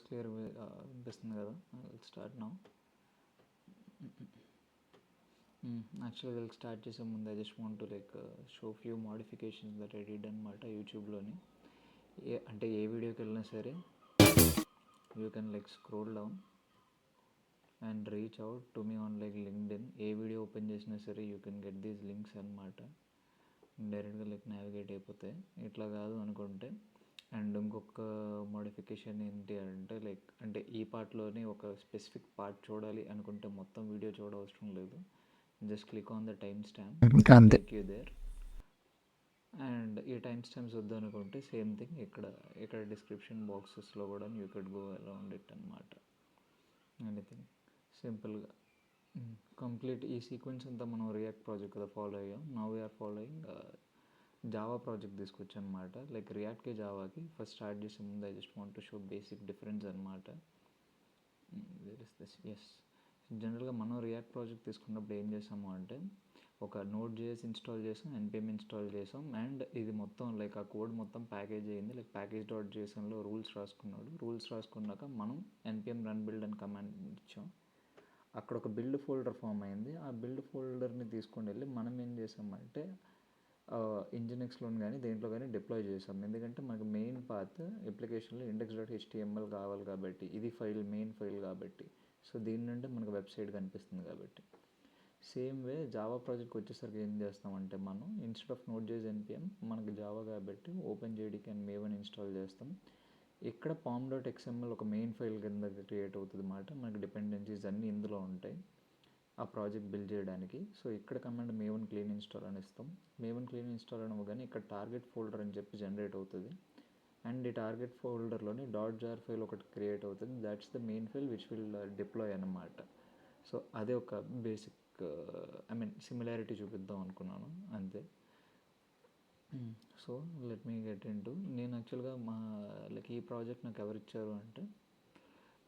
Clear వినిపిస్తుంది కదా? Start now. యాక్చువల్గా వీళ్ళకి స్టార్ట్ చేసే ముందు I just want to show few modifications that I did అనమాట యూట్యూబ్లోని. అంటే ఏ వీడియోకి వెళ్ళినా సరే you can scroll down and reach out to me on LinkedIn. A video open చేసినా సరే you can get these links అనమాట. డైరెక్ట్గా నావిగేట్ అయిపోతాయి. ఇట్లా కాదు అనుకుంటే అండ్ ఇంకొక మోడిఫికేషన్ ఏంటి అంటే అంటే ఈ పార్ట్లోనే ఒక స్పెసిఫిక్ పార్ట్ చూడాలి అనుకుంటే మొత్తం వీడియో చూడవసరం లేదు. Just click on the time stamp అంతే. Take you there. అండ్ ఈ టైమ్ స్టాంప్స్ వద్దు అనుకుంటే సేమ్ థింగ్ ఇక్కడ డిస్క్రిప్షన్ బాక్సెస్లో కూడా you could go around it అనమాట. ఎనీథింగ్ సింపుల్గా కంప్లీట్ ఈ సీక్వెన్స్ అంతా మనం రియాక్ట్ ప్రాజెక్ట్ కదా ఫాలో అయ్యాం. Now we are following Java project తీసుకొచ్చి అనమాట. రియాక్ట్కి జావాకి ఫస్ట్ స్టార్ట్ చేసే ముందు I just want to show basic difference అనమాట. Where is this? ఎస్, జనరల్గా మనం రియాక్ట్ ప్రాజెక్ట్ తీసుకున్నప్పుడు ఏం చేసాము అంటే ఒక నోట్ జేఎస్ ఇన్స్టాల్ చేసాం, ఎన్పిఎం ఇన్స్టాల్ చేసాం అండ్ ఇది మొత్తం ఆ కోడ్ మొత్తం ప్యాకేజ్ అయ్యింది. ప్యాకేజ్ డాట్ జేసన్లో రూల్స్ రాసుకున్నాడు. రూల్స్ రాసుకున్నాక మనం ఎన్పిఎం రన్ బిల్డ్ అని కమాండ్ ఇచ్చాం. అక్కడ ఒక బిల్డ్ ఫోల్డర్ ఫామ్ అయింది. ఆ బిల్డ్ ఫోల్డర్ని తీసుకొని వెళ్ళి మనం ఏం చేసామంటే ఇంజినెక్స్లో కానీ దేంట్లో కానీ డిప్లాయ్ చేసాం. ఎందుకంటే మనకు మెయిన్ పాత్ అప్లికేషన్లో index.html కావాలి కాబట్టి, ఇది మెయిన్ ఫైల్ కాబట్టి. సో దీని నుండి మనకు వెబ్సైట్ కనిపిస్తుంది కాబట్టి. సేమ్ వే జావా ప్రాజెక్ట్కి వచ్చేసరికి ఏం చేస్తామంటే మనం instead of note JS NPM మనకు జావా కాబట్టి ఓపెన్ జేడీకి అండ్ మేవన్ ఇన్స్టాల్ చేస్తాం. ఇక్కడ pom.xml ఒక మెయిన్ ఫైల్ కింద క్రియేట్ అవుతుంది అన్నమాట. మనకి డిపెండెన్సీస్ అన్నీ ఇందులో ఉంటాయి ఆ ప్రాజెక్ట్ బిల్డ్ చేయడానికి. సో ఇక్కడ కమాండ్ మేవన్ క్లీన్ ఇన్స్టాల్ అని ఇస్తాం. మేవన్ క్లీన్ ఇన్స్టాల్ అనగానే ఇక్కడ టార్గెట్ ఫోల్డర్ అని చెప్పి జనరేట్ అవుతుంది. అండ్ ఈ టార్గెట్ ఫోల్డర్లోని .jar ఫైల్ ఒకటి క్రియేట్ అవుతుంది. That's the main file which will deploy అన్నమాట. సో అదే ఒక బేసిక్ సిమిలారిటీ చూపిద్దాం అనుకున్నాను అంతే. So let me get in to నేను యాక్చువల్గా ఈ ప్రాజెక్ట్ నాకు ఎవరు ఇచ్చారు అంటే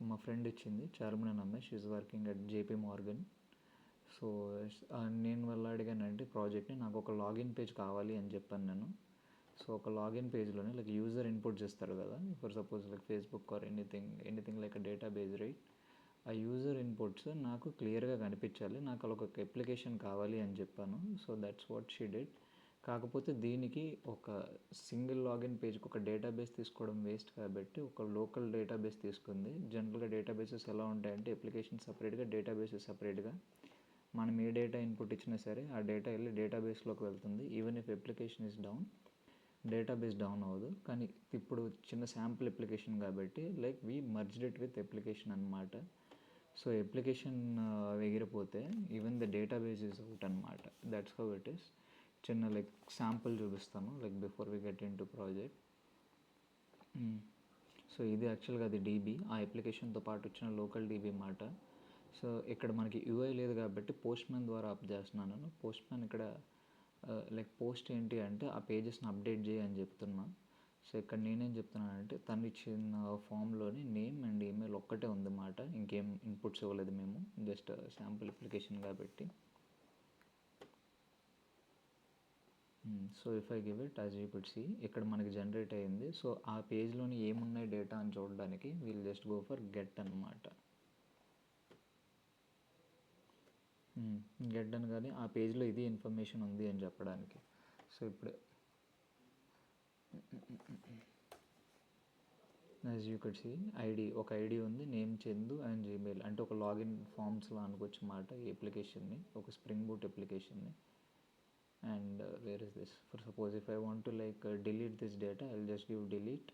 మా ఫ్రెండ్ ఇచ్చింది, చార్మిన్ అని అమ్మాయి. She's working at JP Morgan. So నేను వాళ్ళు అడిగానంటే ప్రాజెక్ట్ని నాకు ఒక లాగిన్ పేజ్ కావాలి అని చెప్పాను నేను. సో ఒక లాగిన్ పేజ్లోనే యూజర్ ఇన్పుట్ చేస్తారు కదా, for suppose Facebook or anything like database right. ఆ యూజర్ ఇన్పుట్స్ నాకు క్లియర్గా కనిపించాలి, నాకు అలా ఒక అప్లికేషన్ కావాలి అని చెప్పాను. So that's what she did. కాకపోతే దీనికి ఒక సింగిల్ లాగిన్ పేజ్కి ఒక డేటాబేస్ తీసుకోవడం వేస్ట్ కాబట్టి ఒక లోకల్ డేటాబేస్ తీసుకుంది. జనరల్గా డేటాబేసెస్ ఎలా ఉంటాయంటే అప్లికేషన్ సపరేట్గా, డేటాబేసెస్ సపరేట్గా. మనం ఏ డేటా ఇన్పుట్ ఇచ్చినా సరే ఆ డేటా వెళ్ళి డేటాబేస్లోకి వెళ్తుంది. Even if application is down, database down అవ్వదు. కానీ ఇప్పుడు చిన్న శాంపుల్ అప్లికేషన్ కాబట్టి we merged it with application అనమాట. సో అప్లికేషన్ ఎగిరిపోతే even the database is out అనమాట. That's how it is. చిన్న శాంపుల్ చూపిస్తాను before we get into project. So ఇది యాక్చువల్గా అది డీబీ, ఆ అప్లికేషన్తో పాటు వచ్చిన లోకల్ డీబీ మాట. సో ఇక్కడ మనకి యూఐ లేదు కాబట్టి పోస్ట్ మ్యాన్ ద్వారా అప్ చేస్తున్నాను నేను. పోస్ట్ మ్యాన్ ఇక్కడ పోస్ట్ ఏంటి అంటే ఆ పేజెస్ని అప్డేట్ చేయి అని చెప్తున్నా. సో ఇక్కడ నేనేం చెప్తున్నానంటే తను ఇచ్చిన ఫామ్లోని నేమ్ అండ్ ఈమెయిల్ ఒక్కటే ఉందన్నమాట, ఇంకేం ఇన్పుట్స్ ఇవ్వలేదు మేము, జస్ట్ శాంపుల్ అప్లికేషన్ కాబట్టి. So if I give it as you could see ఇక్కడ మనకి జనరేట్ అయ్యింది. సో ఆ పేజ్లోని ఏమున్నాయి డేటా అని చూడడానికి wheel just go for get అనమాట. గెట్ అని కానీ ఆ పేజ్లో ఇది ఇన్ఫర్మేషన్ ఉంది అని చెప్పడానికి. సో ఇప్పుడు యాజ్ యూ కుడ్ సీ ఒక ఐడి ఉంది, నేమ్ చందు అండ్ జీమెయిల్, అంటే ఒక లాగిన్ ఫామ్స్లో అనుకోవచ్చు అన్నమాట ఈ అప్లికేషన్ని, ఒక స్ప్రింగ్ బూట్ అప్లికేషన్ని. And where is this? For suppose if I want to delete this data, I'll just give delete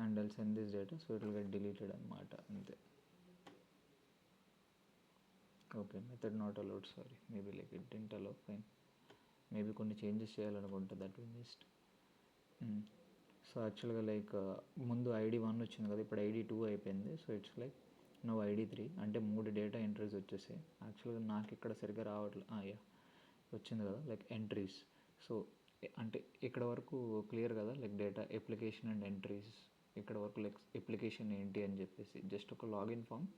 and I'll send this data, so it will get deleted అనమాట అంతే. Okay, method not allowed, sorry, maybe it didn't allow, fine. Maybe కొన్ని changes చేయాలనుకుంటా, that we missed. So యాక్చువల్గా ముందు ID 1 వచ్చింది కదా, ఇప్పుడు ID 2 అయిపోయింది. సో ఇట్స్ నో ID 3, అంటే 3 డేటా ఎంట్రీస్ వచ్చేసాయి. యాక్చువల్గా నాకు ఇక్కడ సరిగ్గా రావట్లేదు. వచ్చింది కదా ఎంట్రీస్. సో అంటే ఇక్కడ వరకు క్లియర్ కదా, డేటా అప్లికేషన్ అండ్ ఎంట్రీస్. ఇక్కడ వరకు అప్లికేషన్ ఏంటి అని చెప్పేసి జస్ట్ ఒక లాగిన్ ఫామ్.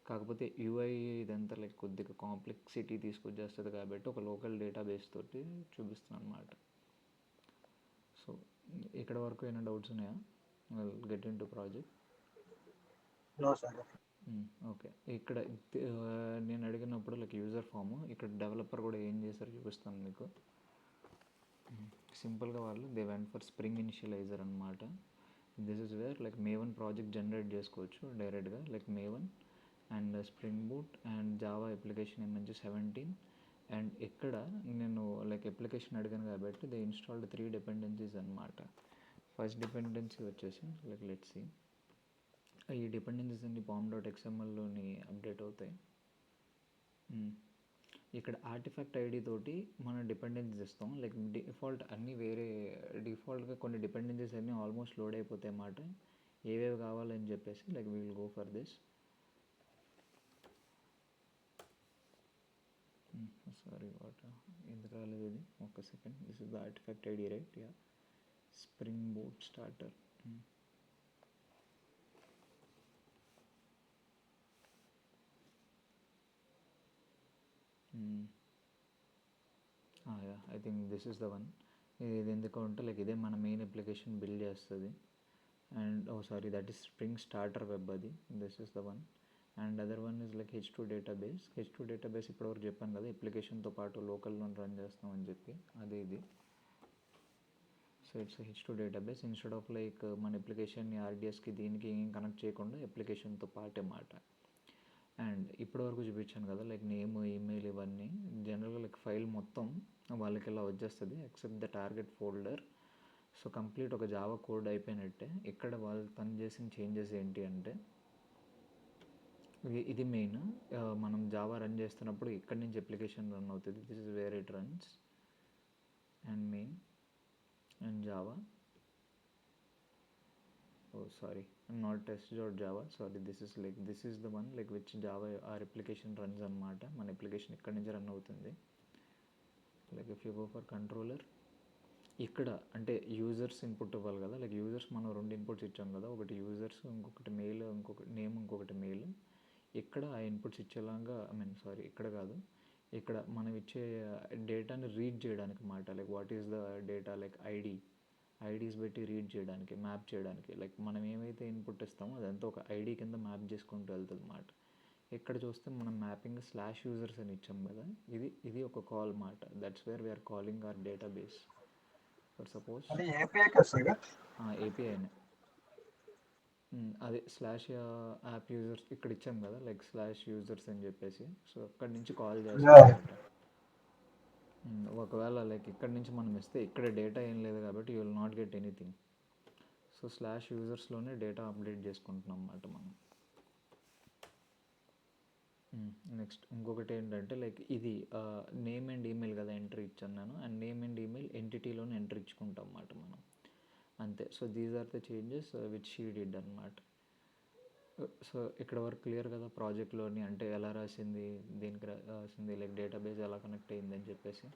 కాకపోతే యూఐ ఇదంతా కొద్దిగా కాంప్లెక్సిటీ తీసుకొచ్చేస్తుంది కాబట్టి ఒక లోకల్ డేటాబేస్ తోటి చూపిస్తున్నాను అనమాట. సో ఇక్కడ వరకు ఏమైనా డౌట్స్ ఉన్నాయా? Get into project. No sir. Okay. ఇక్కడ నేను అడిగినప్పుడు లైక్ యూజర్ ఫామ్ ఇక్కడ డెవలపర్ కూడా ఏం చేశారు చూపిస్తాను మీకు. సింపుల్గా వాళ్ళు they went for Spring Initializr అనమాట. This is where like Maven project generate చేసుకోవచ్చు డైరెక్ట్గా like Maven and Spring Boot and Java application ఏమంచి 17. అండ్ ఇక్కడ నేను లైక్ అప్లికేషన్ అడిగాను కాబట్టి దే ఇన్స్టాల్డ్ 3 డిపెండెన్సీస్ అనమాట. ఫస్ట్ డిపెండెన్సీ వచ్చేసి లైక్ లెట్స్ సీ, ఈ డిపెండెన్సీస్ అన్ని pom.xmlలోని అప్డేట్ అవుతాయి. ఇక్కడ ఆర్టిఫాక్ట్ ఐడి తోటి మనం డిపెండెన్సీస్ ఇస్తాం. లైక్ డిఫాల్ట్ అన్నీ వేరే డిఫాల్ట్గా కొన్ని డిపెండెన్సీస్ అన్నీ ఆల్మోస్ట్ లోడ్ అయిపోతాయి అన్నమాట. ఏవేవి కావాలని చెప్పేసి like we will go for this. Sorry what ఎందుకు రాలేదు ఇది, ఒక్క second. This is the artifact ID right. Yeah, Spring Boot starter. Yeah, I think this is the one. ఇది ఎందుకంటే లైక్ ఇదే మన మెయిన్ అప్లికేషన్ బిల్డ్ చేస్తుంది. And sorry, that is Spring starter web. అది this is the one. And other one is like H2 database. H2 database ఇప్పటివరకు చెప్పాను కదా, అప్లికేషన్తో పాటు లోకల్లో రన్ చేస్తామని చెప్పి, అదే ఇది. So it's H2 database. Instead of like మన అప్లికేషన్ని RDSకి దీనికి ఏం కనెక్ట్ చేయకుండా అప్లికేషన్తో పాటే మాట. అండ్ ఇప్పటివరకు చూపించాను కదా లైక్ నేమ్, ఈమెయిల్ ఇవన్నీ జనరల్గా లైక్ ఫైల్ మొత్తం వాళ్ళకి ఇలా వచ్చేస్తుంది except the target folder. So complete ఒక జావా కోడ్ అయిపోయినట్టే. ఇక్కడ వాళ్ళు తను చేసిన చేంజెస్ ఏంటి అంటే, ఇది మెయిన్. మనం జావా రన్ చేస్తున్నప్పుడు ఇక్కడి నుంచి అప్లికేషన్ రన్ అవుతుంది. This is wear it runs. And main and Java, sorry, not test.java, sorry, this is the one like which java our application runs అనమాట. మన అప్లికేషన్ ఇక్కడ నుంచి రన్ అవుతుంది. Like if you go for controller, ఇక్కడ అంటే users input ఇవ్వాలి కదా. Like users మనం 2 ఇన్పుట్స్ ఇచ్చాం కదా, ఒకటి యూజర్స్, ఇంకొకటి మెయిల్, ఇంకొకటి నేమ్, ఇంకొకటి మెయిల్. ఇక్కడ ఆ ఇన్పుట్స్ ఇచ్చేలాగా సారీ ఇక్కడ కాదు, ఇక్కడ మనం ఇచ్చే డేటాని రీడ్ చేయడానికి మాట. Like what is the data, like IDs పెట్టి రీడ్ చేయడానికి, మ్యాప్ చేయడానికి. లైక్ మనం ఏమైతే ఇన్పుట్ ఇస్తామో అదంతా ఒక ఐడి కింద మ్యాప్ చేసుకుంటూ వెళ్తుంది అన్నమాట. ఇక్కడ చూస్తే మనం మ్యాపింగ్ /users అని ఇచ్చాం కదా, ఇది ఒక కాల్ మాట. That's where we're calling our database. For suppose అది ఏపీఐ కదా సార్? ఏపీఐనే. అదే /యాప్ యూజర్స్ ఇక్కడ ఇచ్చాం కదా, లైక్ /users అని చెప్పేసి. సో అక్కడి నుంచి కాల్ చేస్తాం అన్నమాట. ఒకవేళ లైక్ ఇక్కడ నుంచి మనం ఇస్తే ఇక్కడ డేటా ఏం లేదు కాబట్టి you will not get anything. So /usersలోనే డేటా అప్డేట్ చేసుకుంటున్నాం అన్నమాట మనం. నెక్స్ట్ ఇంకొకటి ఏంటంటే లైక్ ఇది నేమ్ అండ్ ఈమెయిల్ కదా ఎంట్రీ ఇచ్చాను నేను, అండ్ నేమ్ అండ్ ఈమెయిల్ ఎంటిటీలోనే ఎంట్రీ ఇచ్చుకుంటాం అన్నమాట మనం, అంతే. So these are the changes which she did అనమాట. సో ఇక్కడ వరకు క్లియర్ కదా ప్రాజెక్ట్లోని, అంటే ఎలా రాసింది, దేనికి రాసింది, లైక్ డేటాబేస్ ఎలా కనెక్ట్ అయ్యింది అని చెప్పేసి.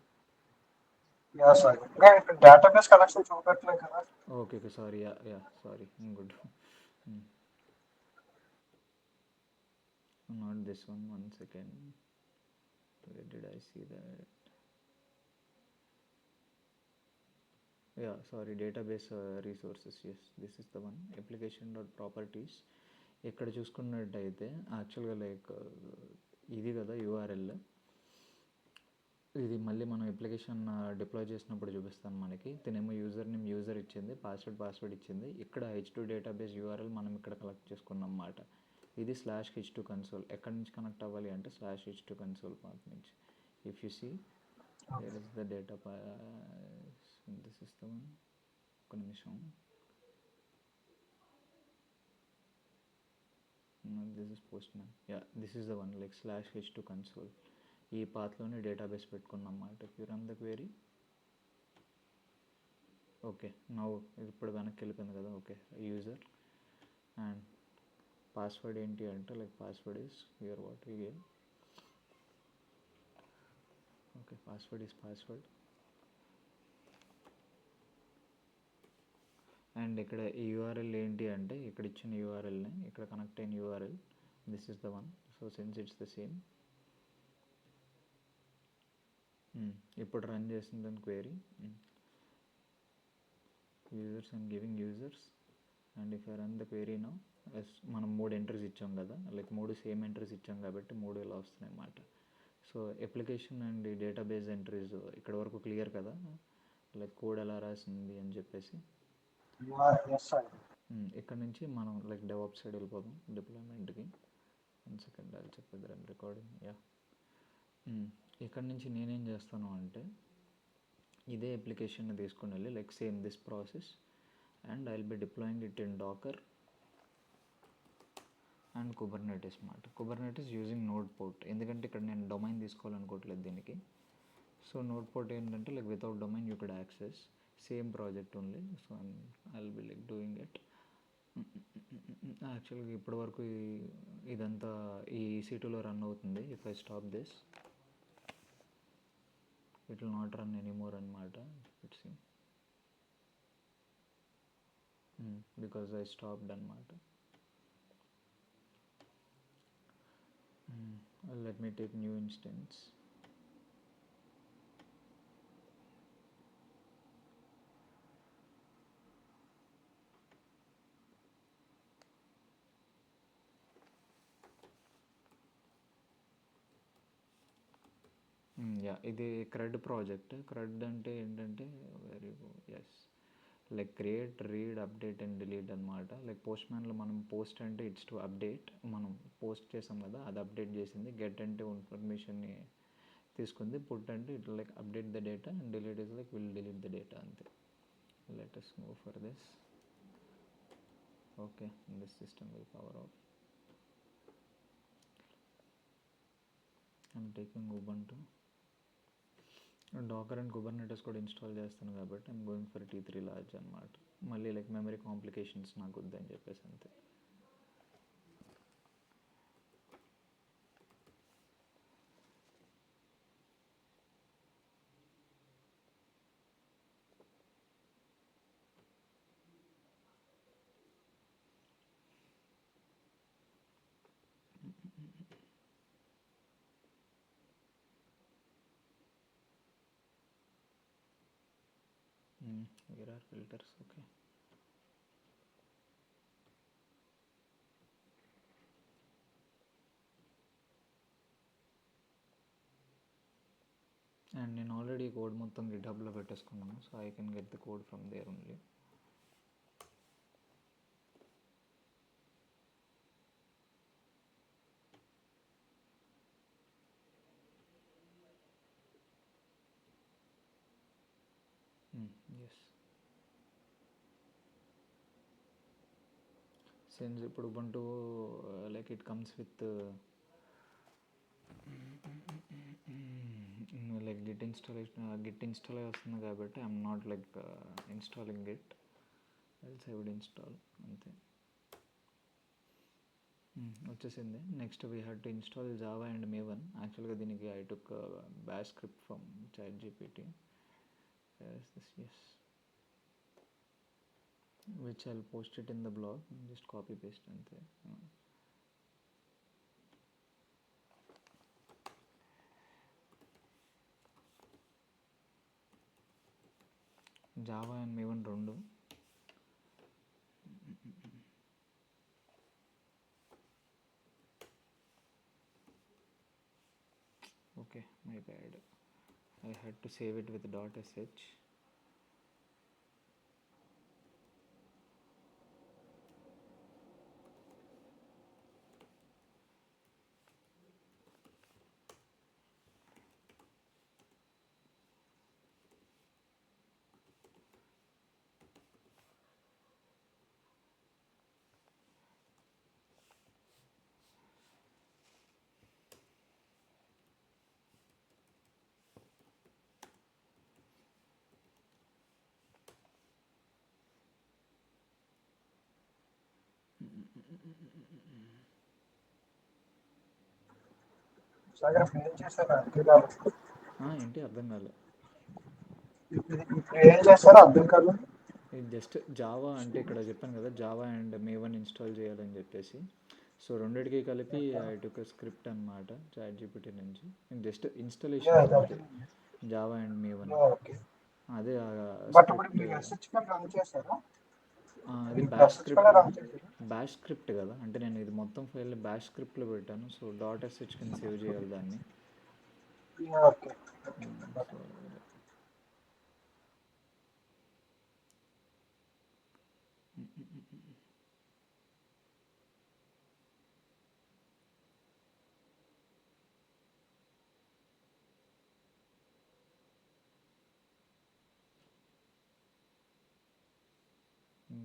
యా సార్, ఇంకా ఇక్కడ డేటాబేస్ కనెక్షన్ చూపెట్టలేదు కదా. Okay sorry, yeah sorry, good. Not this one second, where did I see that? Yeah, sorry, database resources, yes, this is the one. application.properties. ఇక్కడ చూసుకున్నట్టయితే యాక్చువల్గా లైక్ ఇది కదా యూఆర్ఎల్. ఇది మళ్ళీ మనం అప్లికేషన్ డిప్లాయ్ చేసినప్పుడు చూపిస్తాను మనకి. తినేమో యూజర్ నేమ్ యూజర్ ఇచ్చింది, పాస్వర్డ్ ఇచ్చింది. ఇక్కడ H2 డేటాబేస్ యూఆర్ఎల్ మనం ఇక్కడ కలెక్ట్ చేసుకున్నాం అన్నమాట. ఇది /H2 కన్సోల్. ఎక్కడి నుంచి కనెక్ట్ అవ్వాలి అంటే /H2 కన్సోల్ పార్ట్ నుంచి. If you see where is the data, this is the one. ఒక నిమిషం, this is Postman. Yeah, this is the one like /H2 console. ఈ పాత్లోనే డేటాబేస్ పెట్టుకున్నాం అన్నమాట. If you run the query, okay now ఇప్పుడు వెనక్కి వెళ్ళిపోయింది కదా. ఓకే, యూజర్ అండ్ పాస్వర్డ్ ఏంటి అంటే like password is here what we gave. Okay, password is password. And ఇక్కడ ఈ యూఆర్ఎల్ ఏంటి అంటే ఇక్కడ ఇచ్చిన యూఆర్ఎల్ని ఇక్కడ కనెక్ట్ అయిన URL, this is the one. So since it's the same, ఇప్పుడు రన్ చేసిందని query users and giving users. And if I run the query no, మనం 3 ఎంట్రీస్ ఇచ్చాం కదా, లైక్ 3 సేమ్ ఎంట్రీస్ ఇచ్చాం కాబట్టి 3 ఇలా వస్తున్నాయి అన్నమాట. So application and database entries ఇక్కడ వరకు క్లియర్ కదా, లైక్ కోడ్ ఎలా రాసింది అని చెప్పేసి. Yes sir. ఇక్కడ నుంచి మనం లైక్ డెవాప్స్ సైడ్ వెళ్ళిపోదాం డిప్లాయ్మెంట్కి. 1 సెకండ్ అది చెప్పేది రికార్డింగ్. యా, ఇక్కడ నుంచి నేనేం చేస్తాను అంటే ఇదే అప్లికేషన్ని తీసుకుని వెళ్ళి like same this process and I will be deploying it in Docker and Kubernetes మాట. కుబర్నెటిస్ యూజింగ్ నోడ్ పోర్ట్, ఎందుకంటే ఇక్కడ నేను డొమైన్ తీసుకోవాలనుకోవట్లేదు దీనికి. సో నోడ్ పోర్ట్ ఏంటంటే like without domain you could access same project only. So I will be like doing it. యాక్చువల్గా ఇప్పటి వరకు ఇదంతా ఈ EC2లో రన్ అవుతుంది. If I stop this it will not run anymore అనమాట. ఇట్స్ బికాజ్ ఐ స్టాప్డ్ అనమాట. Let me take new instance. Yeah, ఇది క్రెడ్ ప్రాజెక్ట్. క్రెడ్ అంటే ఏంటంటే వెరీ ఎస్ like create, read, update and delete అనమాట. లైక్ పోస్ట్ మ్యాన్లో మనం పోస్ట్ అంటే ఇట్స్ టు అప్డేట్, మనం పోస్ట్ చేసాం కదా అది అప్డేట్ చేసింది. గెట్ అంటే ఇన్ఫర్మేషన్ని తీసుకుంది. పుట్ అంటే it like update the data and delete is like will delete the data అంతే. Let us move for this. Okay, this system will power off. I'm taking Ubuntu. Dakar and Kubernetes కూడా install చేస్తాను కాబట్టి I'm going for T3 large అనమాట. మళ్ళీ like memory complications నాకు వద్దని చెప్పేసి అంతే. Here are filters. Okay, and నేను ఆల్రెడీ కోడ్ మొత్తం గిట్హబ్లో పెట్టేసుకున్నాను. So I can get the code from there only. Yes, since ఇప్పుడు Ubuntu like it comes with like git install వస్తుంది కాబట్టి I'm not like installing it, else I would install అంతే. వచ్చేసింది. Next we had to install Java and Maven. యాక్చువల్గా దీనికి I took bash script from ChatGPT. Yes, which I'll post it in the blog, just copy paste అంతే. Java and మేవన్ రెండు. Okay, my bad, I had to save it with .sh. Sagar ఇప్పుడు ఏం చేశారు అర్థం కాదు. ఏంటి అర్థం కాలే. ఇప్పుడు ఏం చేస్తారో అర్థం కాదు. ఇది జస్ట్ జావా అంటే ఇక్కడ చెప్పాను కదా జావా అండ్ మేవన్ ఇన్స్టాల్ చేయాలని చెప్పేసి. సో రెండిటికి కలిపి ఐ టుక్ స్క్రిప్ట్ అనమాట ChatGPT నుంచి. జస్ట్ ఇన్స్టాలేషన్ అంతే, జావా అండ్ మేవన్. ఓకే, అదే బట్ ఇప్పుడు స్క్రిప్ట్. మీరు SHP రన్ చేస్తారా? అది బ్యాష్ స్క్రిప్ట్. మెసేజ్ అంతే కదా. బ్యాష్ స్క్రిప్ట్ కదా, అంటే నేను ఇది మొత్తం ఫైల్ బ్యాష్ స్క్రిప్ట్లో పెట్టాను. సో డాట్ ఎస్హెచ్ కింద సేవ్ చేయాలి దాన్ని. Okay. So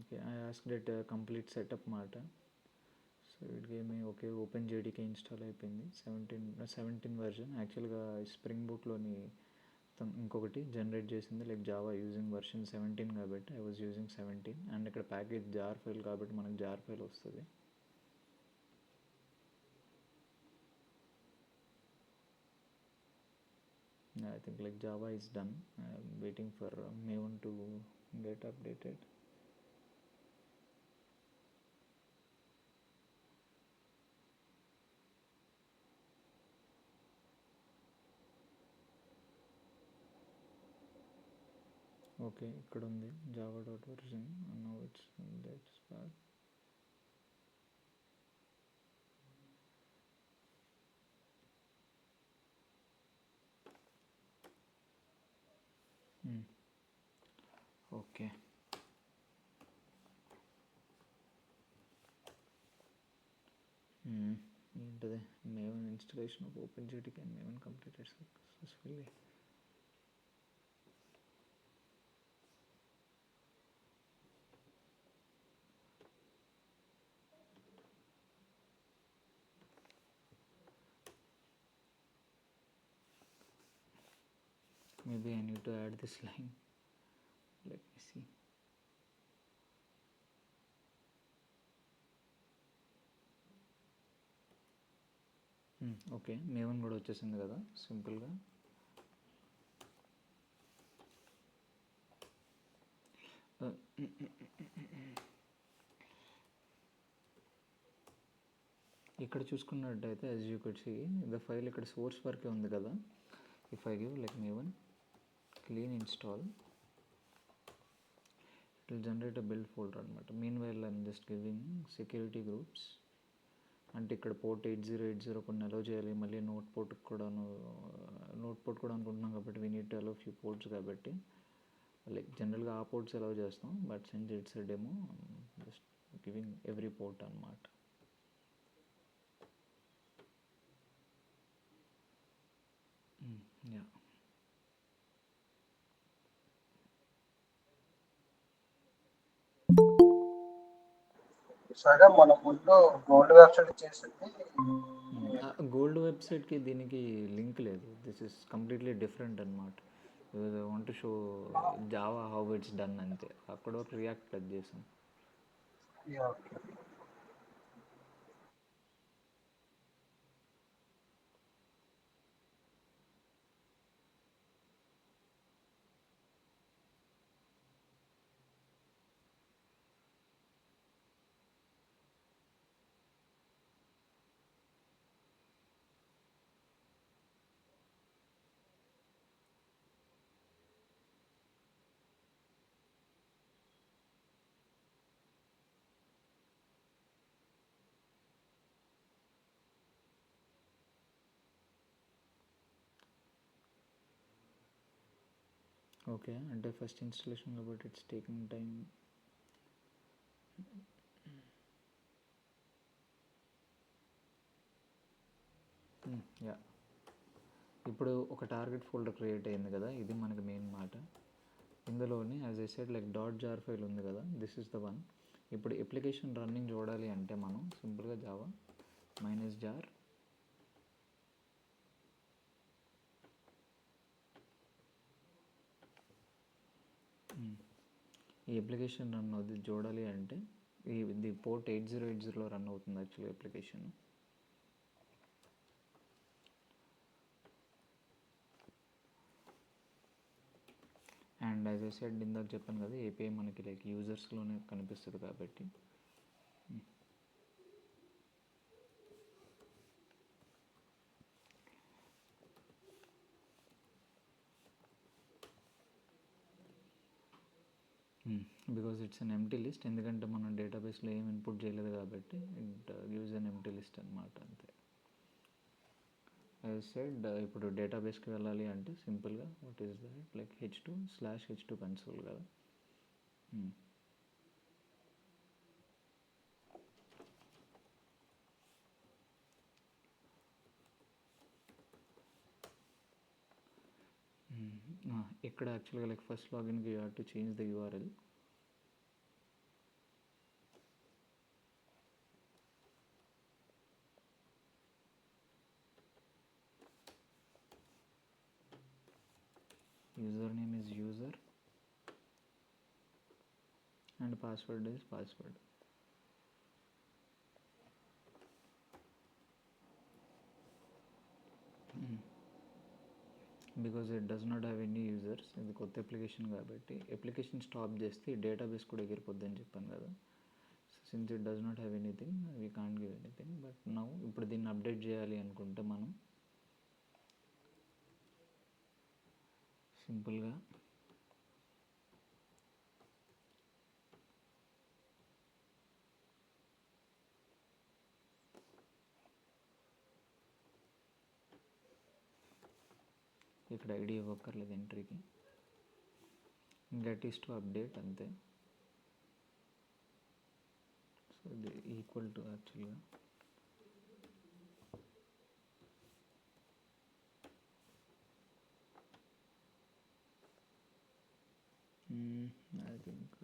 okay, I asked it complete setup మాట. So it gave me okay, open JDK install అయిపోయింది. 17 వెర్షన్. యాక్చువల్గా స్ప్రింగ్ బూట్లోని ఇంకొకటి జనరేట్ చేసింది లైక్ జావా యూజింగ్ వర్షన్ 17 కాబట్టి ఐ వాజ్ యూజింగ్ 17. అండ్ ఇక్కడ ప్యాకేజ్ జార్ ఫైల్ కాబట్టి మనకు జార్ ఫైల్ వస్తుంది. I think like Java is done. I'm waiting for Maven to get updated. Okay, ఇక్కడ ఉంది Java dot version. No it's that's bad. Okay, ఏంటిది Maven installation of open JDK and Maven completed successfully. Maybe I need to add this line. Let me see. Okay, Maven కూడా వచ్చేసింది కదా సింపుల్గా. ఇక్కడ చూసుకున్నట్టయితే as you could see the file ఇక్కడ source వరకే ఉంది కదా. If I give like Maven clean install, it will generate a build folder అనమాట. Meanwhile I'm just giving security groups. అంటే ఇక్కడ పోర్ట్ 8080 కొన్ని అలో చేయాలి, మళ్ళీ నోట్ పోర్ట్ కూడా అనుకుంటున్నాం కాబట్టి we need to allow few ports కాబట్టి లైక్ జనరల్గా ఆ పోర్ట్స్ అలౌ చేస్తాం. But since it's a demo just giving every port అనమాట. యా, సరే మన ముందు గోల్డ్ వెబ్సైట్ చేసింది. గోల్డ్ వెబ్సైట్కి దీనికి లింక్ లేదు. దిస్ ఇస్ కంప్లీట్లీ డిఫరెంట్ అనమాట. Want to show Java how it's done అంతే. అక్కడ ఒక రియాక్ట్ టచ్ చేసాం. ఓకే. ఓకే, అంటే ఫస్ట్ ఇన్స్టాలేషన్ కాబట్టి ఇట్స్ టేకింగ్ టైం. యా, ఇప్పుడు ఒక టార్గెట్ ఫోల్డర్ క్రియేట్ అయింది కదా, ఇది మనకి మెయిన్ మాట. ఇందులోని as I said like dot jar file ఉంది కదా, దిస్ ఇస్ ద వన్. ఇప్పుడు అప్లికేషన్ రన్నింగ్ చూడాలి అంటే మనం సింపుల్గా జావా -jar ఈ అప్లికేషన్ రన్ అవుతుంది చూడాలి అంటే ఇది పోర్ట్ 8080లో రన్ అవుతుంది యాక్చువల్గా application. And as I said ఇందాక చెప్పాను కదా, ఏపీఐ మనకి లైక్ యూజర్స్లోనే కనిపిస్తుంది కాబట్టి because it's an empty list, ఎందుకంటే మనం డేటాబేస్లో ఏం ఇన్పుట్ చేయలేదు కాబట్టి it gives an empty list అనమాట. అంతే. యాజ్ సెడ్ ఇప్పుడు డేటాబేస్కి వెళ్ళాలి అంటే సింపుల్గా what is that, like h2/h2 console కదా. ఇక్కడ యాక్చువల్గా లైక్ ఫస్ట్ లాగిన్కి you have to change the URL. User name is user and password is password. Because it does not have any users, ఇది కొత్త అప్లికేషన్ కాబట్టి అప్లికేషన్ స్టాప్ చేస్తే database కూడా ఎగిరిపోద్ది అని చెప్పాను కదా. Since it does not have anything we can't give anything. But now ఇప్పుడు దీన్ని అప్డేట్ చేయాలి అనుకుంటే మనం సింపుల్గా ఇక్కడ ఐడి ఇవ్వక్కర్లేదు ఎంట్రీకి, గెట్ ఈస్ టు అప్డేట్ అంతే. సో ఇది ఈక్వల్ టు యాక్చువల్గా I think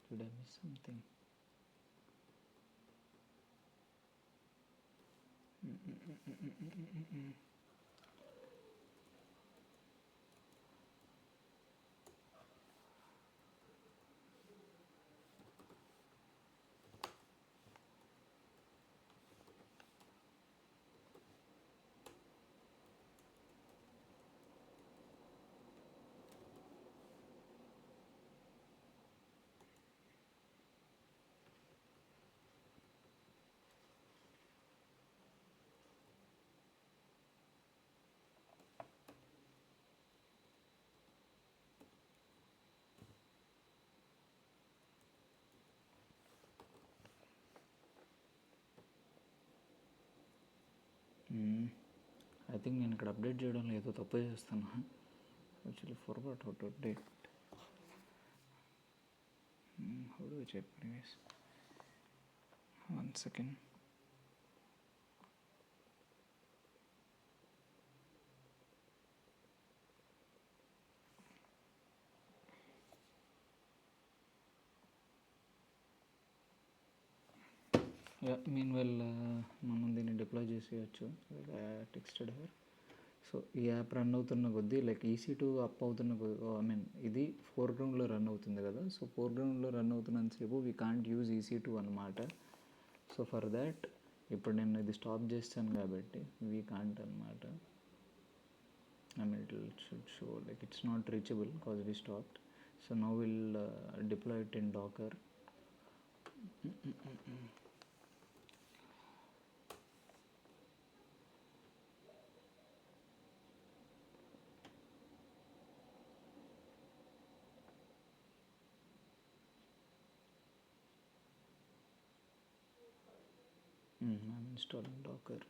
did I miss something? I think నేను ఇక్కడ అప్డేట్ చేయడంలో ఏదో తప్పు చేస్తాను. Actually forgot how to update. How do I check anyways, 1 second. Mean well మనం దీన్ని డిప్లాయ్ చేసేయచ్చు. Texted her. సో ఈ యాప్ రన్ అవుతున్న కొద్దీ లైక్ EC2 అప్ అవుతున్న ఐ మీన్ ఇది ఫోర్గ్రౌండ్లో రన్ అవుతుంది కదా. సో ఫోర్గ్రౌండ్లో రన్ అవుతున్నంతసేపు వీ కాంట్ యూజ్ EC2 అనమాట. సో ఫర్ దాట్ ఇప్పుడు నేను ఇది స్టాప్ చేస్తాను కాబట్టి వీ కాంట్ అనమాట. I mean it should show like it's not reachable because we stopped. So now we'll deploy it in Docker. I'm installing Docker.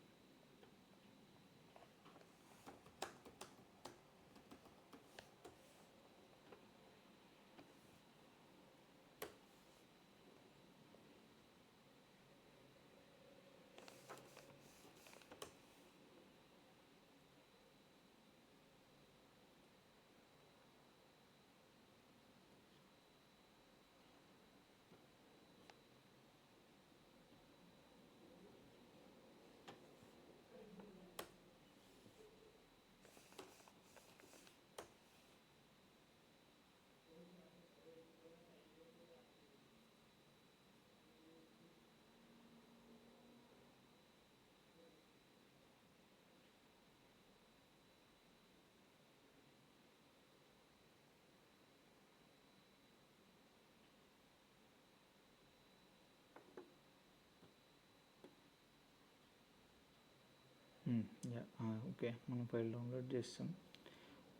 Okay, మనం file download చేస్తాం.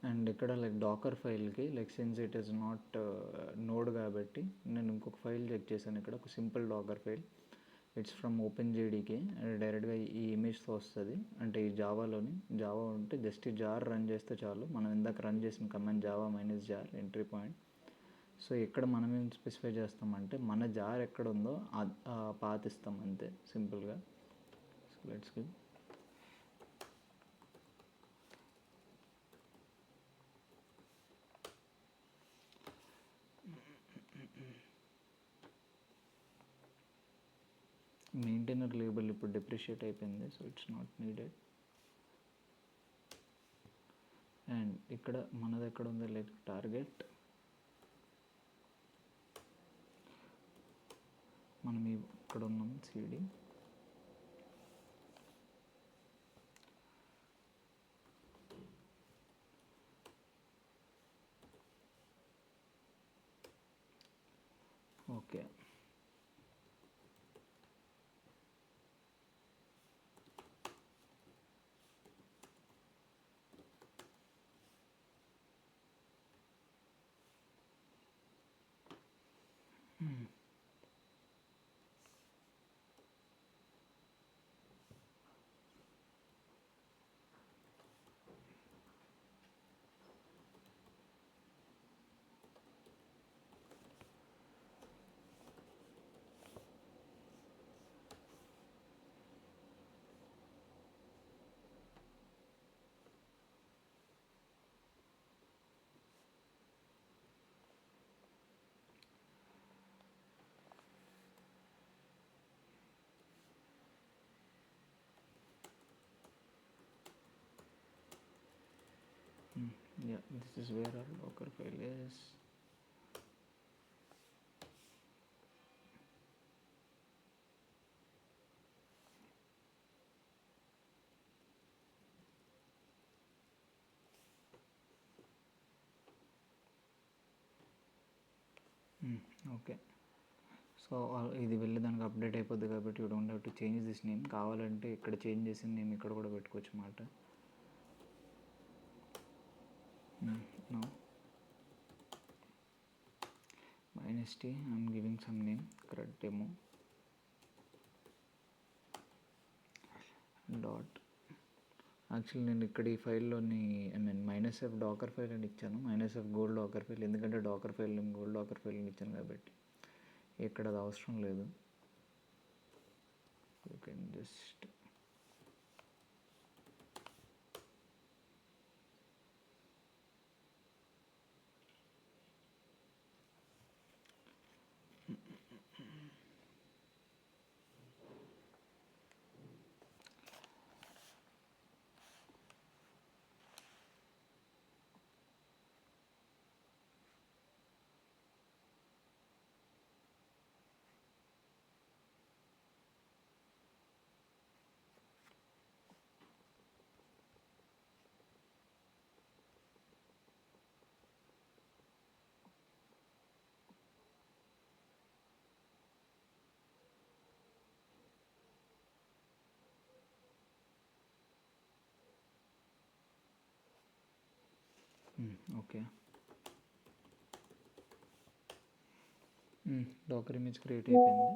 And ఇక్కడ like Docker ఫైల్కి like since it is not node కాబట్టి నేను ఇంకొక file check చేశాను. ఇక్కడ ఒక simple Docker file, it's from open జేడీకి డైరెక్ట్గా ఈ ఇమేజ్తో వస్తుంది. అంటే ఈ జావా ఉంటే జస్ట్ ఈ జార్ రన్ చేస్తే చాలు. మనం ఇందాక రన్ చేసిన command Java -jar entry point. So ఇక్కడ మనం ఏం స్పెసిఫై చేస్తామంటే మన జార్ ఎక్కడ ఉందో ఆ పాత్ ఇస్తాం అంతే సింపుల్గా. So let's give maintainer label ఇప్పుడు డిప్రిషియేట్ అయిపోయింది, so it's not needed. And ఇక్కడ మనది ఎక్కడ ఉంది, లైక్ టార్గెట్ మనం ఇక్కడ ఉన్నాం CD. Okay, yeah, this is where our docker file is. Okay, so ఇది వెళ్ళి దానికి అప్డేట్ అయిపోద్ది కాబట్టి you don't have to change this name. కావాలంటే ఇక్కడ చేంజ్ చేసిన నేమ్ ఇక్కడ కూడా పెట్టుకోవచ్చు అన్నమాట. No -t I'm giving some name CRUD demo dot. Actually నేను ఇక్కడ ఈ ఫైల్లోని -f డాకర్ ఫైల్ అని ఇచ్చాను, -f గోల్డ్ డాకర్ ఫైల్, ఎందుకంటే docker file gold docker file అని ఇచ్చాను కాబట్టి ఇక్కడ అది అవసరం లేదు. You can just okay. Docker image create అయిపోయింది.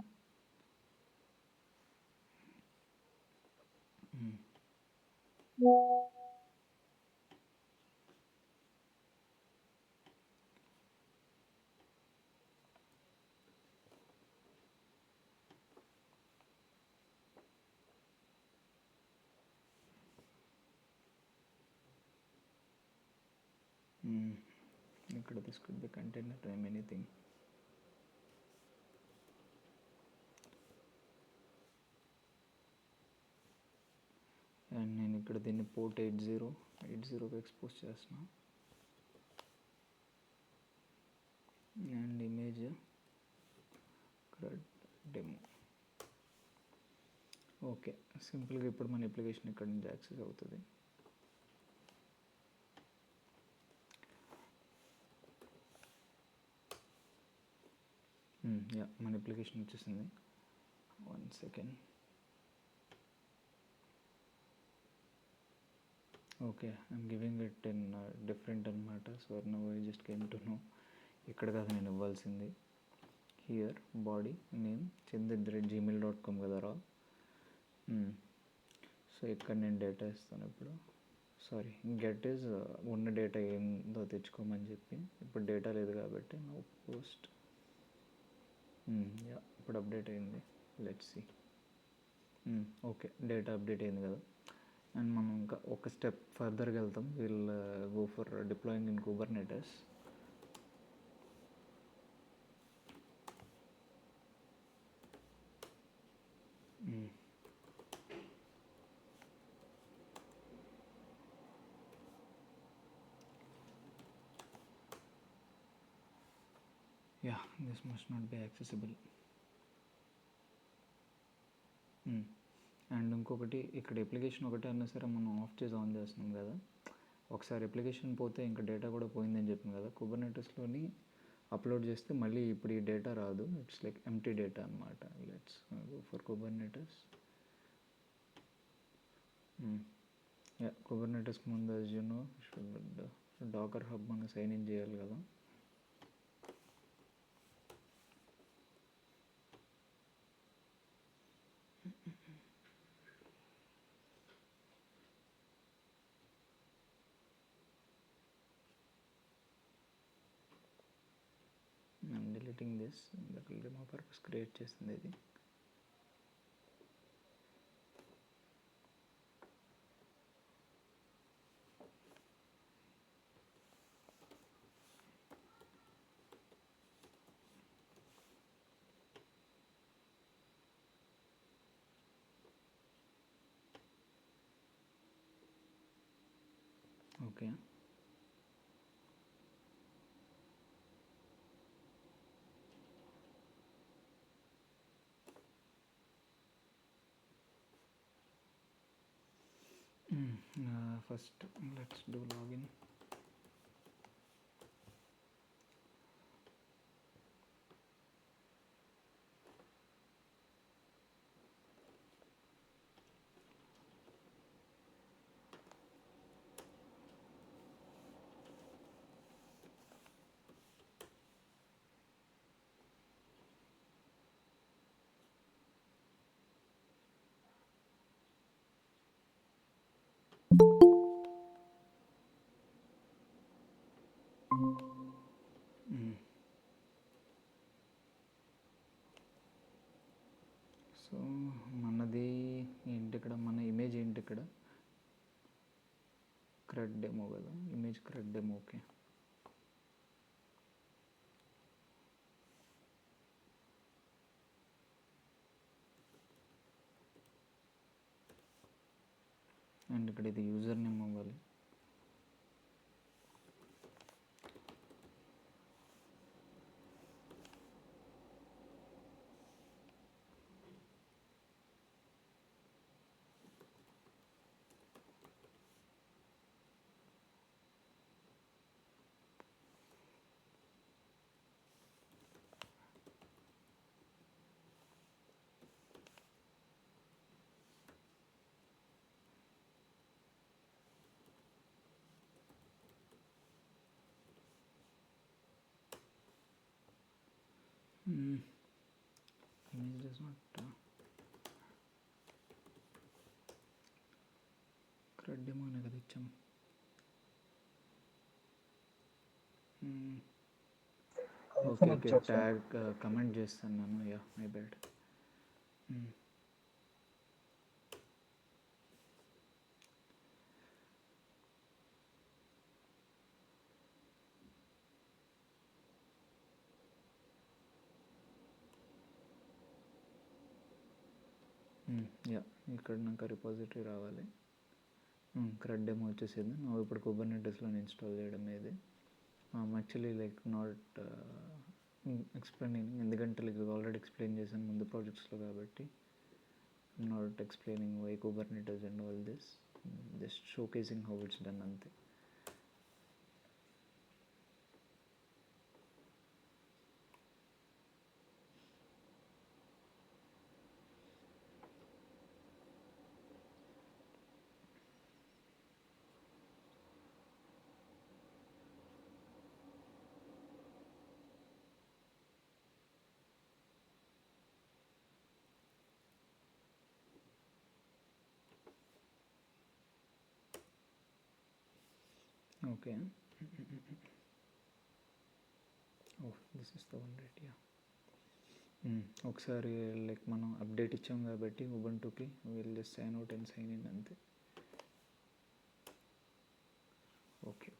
ఇక్కడ this could be container name anything. And నేను ఇక్కడ దీన్ని పోర్ట్ 8080కి ఎక్స్పోజ్ చేస్తున్నా. And image CRUD demo. Okay, సింపుల్గా ఇప్పుడు మన అప్లికేషన్ ఇక్కడ నుంచి యాక్సెస్ అవుతుంది. యా, మన అప్లికేషన్ వచ్చేసింది. 1 second. Okay, I'm giving it in different అనమాట. So now I just came to know ఇక్కడ కాదు నేను ఇవ్వాల్సింది. హియర్ బాడీ నేమ్ chindu@gmail.com కదా రా. సో ఇక్కడ నేను డేటా ఇస్తాను ఇప్పుడు. సారీ, గెట్ ఈజ్ ఉన్న డేటా ఏందో తెచ్చుకోమని చెప్పి. ఇప్పుడు డేటా లేదు కాబట్టి నో పోస్ట్. యా, ఇప్పుడు అప్డేట్ అయింది. Let's see. Okay, data update అయింది కదా. అండ్ మనం ఇంకా ఒక స్టెప్ ఫర్దర్గా వెళ్తాం. Will go for deploying in Kubernetes. Yeah, this must not be accessible. And ఇంకొకటి, ఇక్కడ అప్లికేషన్ ఒకటే అన్నా సరే మనం ఆఫ్ చేసి ఆన్ చేస్తున్నాం కదా. ఒకసారి అప్లికేషన్ పోతే ఇంకా డేటా కూడా పోయిందని చెప్పింది కదా. కుబర్నెటిస్లోని అప్లోడ్ చేస్తే మళ్ళీ ఇప్పుడు ఈ డేటా రాదు. ఇట్స్ లైక్ ఎంప్టీ డేటా అనమాట. Let's go for Kubernetes. Yeah, కుబర్నెటిస్కి ముందు as you know Docker hub మనం సైన్ ఇన్ చేయాలి కదా. I'm deleting this. ఇందులో మా పర్పస్ క్రియేట్ చేసింది ఇది. Okay, first let's do login. So మనది ఏంటి ఇక్కడ, మన ఇమేజ్ ఏంటి ఇక్కడ, క్రెడ్ డెమో కదా. Image cred demo. Okay, and ఇక్కడ ఇది యూజర్ నేమ్ అవ్వాలి. Image does not CRUD demo అనే కదా ఇచ్చాం. ఓకే ఓకే, ట్యాగ్ కమెంట్ చేస్తాను నేను. Yeah, my bad. యా, ఇక్కడ నాకు రిపాజిటరీ రావాలి. క్రెడ్ డెమో వచ్చేసింది. నువ్వు ఇప్పుడు కుబర్నెటిస్లో ఇన్స్టాల్ చేయడం ఇది. యాక్చువల్లీ లైక్ నాట్ ఎక్స్ప్లెయినింగ్, ఎందుకంటే లైక్ ఆల్రెడీ ఎక్స్ప్లెయిన్ చేశాను ముందు ప్రాజెక్ట్స్లో కాబట్టి. Not explaining why Kubernetes and all this, just showcasing how it's done అంతే. Okay. Oh! This is the one right. Yeah. ఒకసారి లైక్ మనం అప్డేట్ ఇచ్చాం కాబట్టి ఉబంటుకి will just sign out and sign in అంతే. Okay.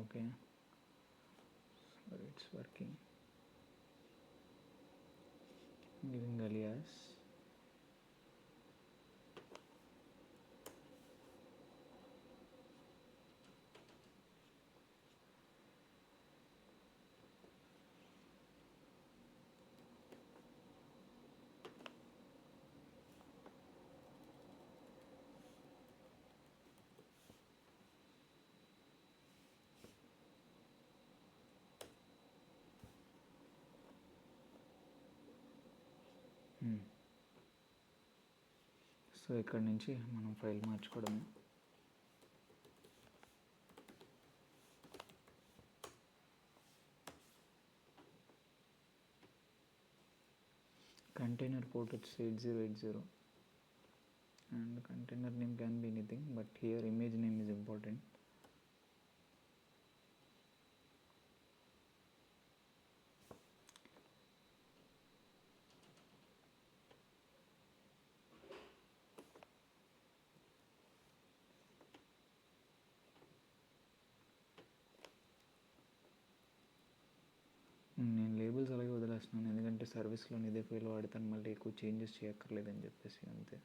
Okay. So it's working. Giving alias. So ఇక్కడ నుంచి మనం ఫైల్ మార్చుకోవడమే. కంటైనర్ పోర్ట్ వచ్చి 8080 and container name can be anything, but here image name is important. నేను labels అలాగే వదిలేస్తున్నాను, ఎందుకంటే సర్వీస్లో ఇదే ఫైల్ వాడతాను, మళ్ళీ ఎక్కువ చేంజెస్ చేయక్కర్లేదని చెప్పేసి అంతే.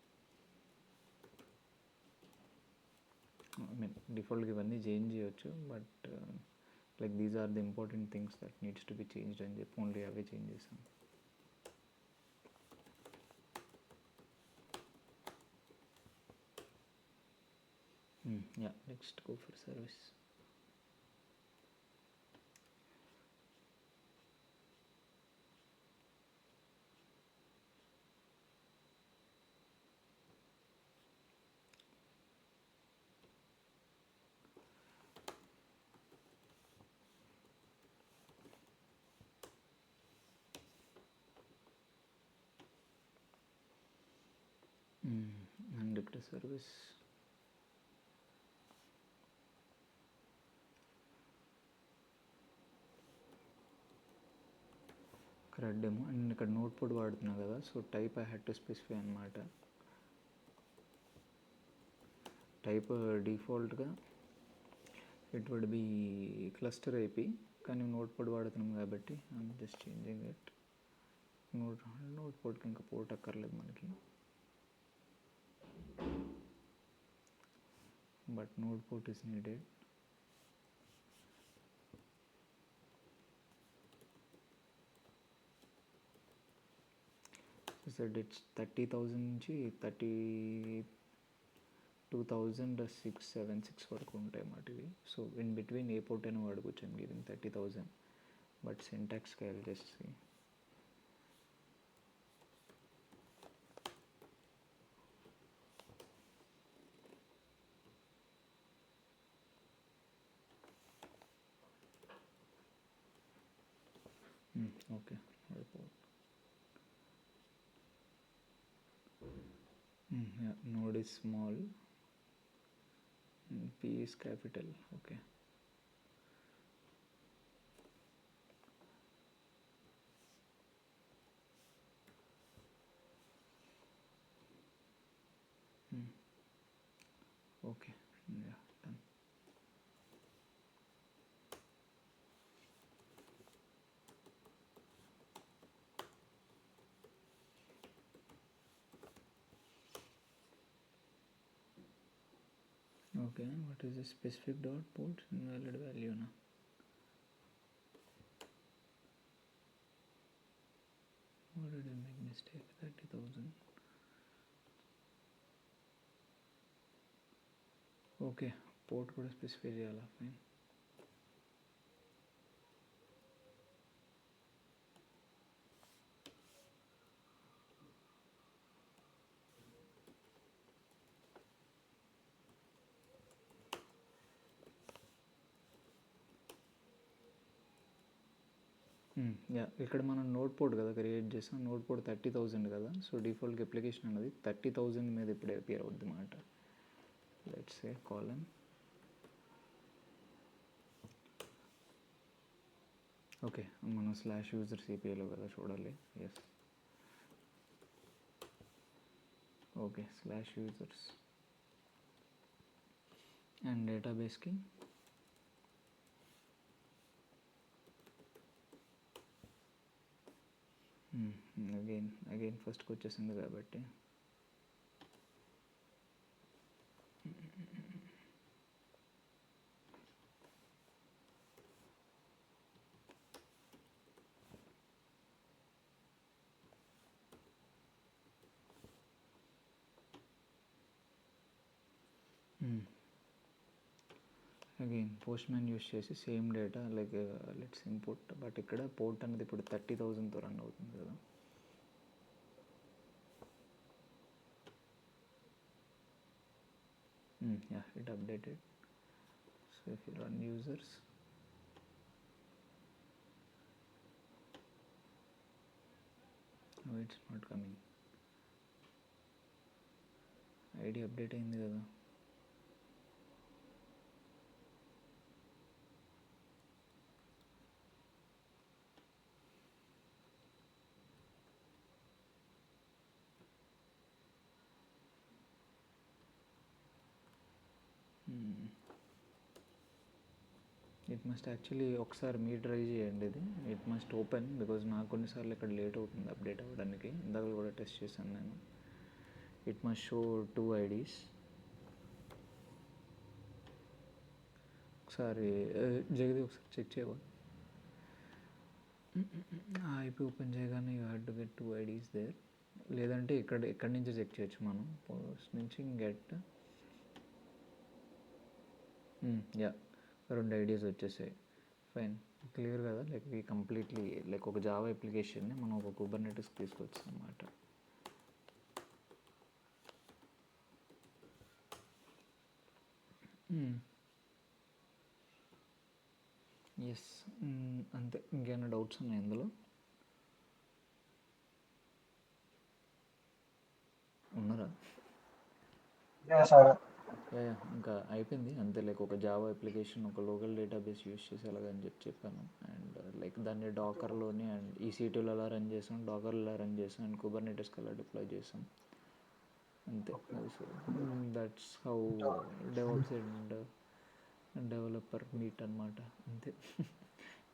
ఐ మీన్ డిఫాల్ట్గా ఇవన్నీ చేంజ్ చేయొచ్చు, but like these are the important things that needs to be changed అని చెప్పి ఓన్లీ అవే చేంజ్ చేశాను. Yeah, next go for service. And ఇప్పుడు సర్వీస్ కరెక్ట్ డెమో. అండ్ ఇక్కడ నోట్ పోడ్ వాడుతున్నా కదా, so type I had to specify అనమాట. Type డిఫాల్ట్గా it would be cluster IP, కానీ నోట్ పోడ్ వాడుతున్నాం కాబట్టి I'm just changing it. Node పోడ్కి ఇంకా పోర్ట్ అక్కర్లేదు మనకి, but node port is needed. Said it's 30,000 నుంచి 32,676 వరకు ఉంటాయి అన్నమాట ఇవి. So in between a port అయినా వాడుకోవచ్చు. ఐమ్ గివింగ్ 30,000, బట్ సింటాక్స్కి I will just see. Okay, node is small and P is capital. Okay, okay, yeah, done. Okay, what is the specific dot port invalid value now? What did I make mistake? 30,000. Okay, port కూడా specify చేయాలా? Fine. Yeah ఇక్కడ మనం note port కదా create చేసాం. Note port 30,000 కదా, so డిఫాల్ట్గా application అనేది 30,000 మీద ఇప్పుడే అపియర్ అవుద్ది అన్నమాట. Let's say column. ఓకే, మనం స్లాష్ యూజర్ సిపిఐలో కదా చూడాలి. Yes, okay, slash users and డేటాబేస్కి అగైన్ ఫస్ట్కి వచ్చేసింది కాబట్టి అగైన్ పోస్ట్ మ్యాన్ యూస్ చేసి same data like let's input, but ఇక్కడ పోర్ట్ అనేది ఇప్పుడు 30,000తో రన్ అవుతుంది కదా. Yeah, it updated. So if you run users, no, it's not coming. ID update అయింది కదా. ఇట్ మస్ట్ యాక్చువల్లీ ఒకసారి మీరు ట్రై చేయండి ఇది. ఇట్ మస్ట్ ఓపెన్ బికాజ్ నాకు కొన్నిసార్లు ఇక్కడ లేట్ అవుతుంది అప్డేట్ అవ్వడానికి. ఇందాక కూడా టెస్ట్ చేశాను నేను. It must show 2 IDs. ఒకసారి జగది ఒకసారి చెక్ చేయవా? ఐపీ ఓపెన్ చేయగానే you had to get 2 IDs there. లేదంటే ఎక్కడి నుంచి చెక్ చేయొచ్చు మనం? పోస్ట్ నుంచి గెట్, యా, 2 IDs వచ్చేసాయి. ఫైన్, క్లియర్ కదా. లైక్ ఈ కంప్లీట్లీ లైక్ ఒక జావా అప్లికేషన్ని మనం ఒక కుబర్నెటిస్ తీసుకొచ్చాం అన్నమాట. ఎస్, అంతే. ఇంకేమైనా డౌట్స్ ఉన్నాయి ఇందులో? ఉన్నారా? ఇంకా అయిపోయింది అంతే. లైక్ ఒక జావా అప్లికేషన్ ఒక లోకల్ డేటాబేస్ యూస్ చేసి ఎలాగని చెప్పాను. అండ్ లైక్ దాన్ని డాకర్లోని అండ్ EC2లో అలా రన్ చేసాం, డాకర్లో అలా రన్ చేసాం, అండ్ కుబర్నెటిస్కి అలా డిప్లాయ్ చేసాం. అంతే. So that's how develops and developer meet అనమాట. అంతే.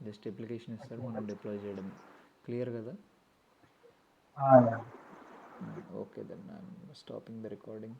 జస్ట్ అప్లికేషన్ ఇస్తారు, మనం డిప్లాయ్ చేయడం. క్లియర్ కదా? Okay, then I'm stopping the recording.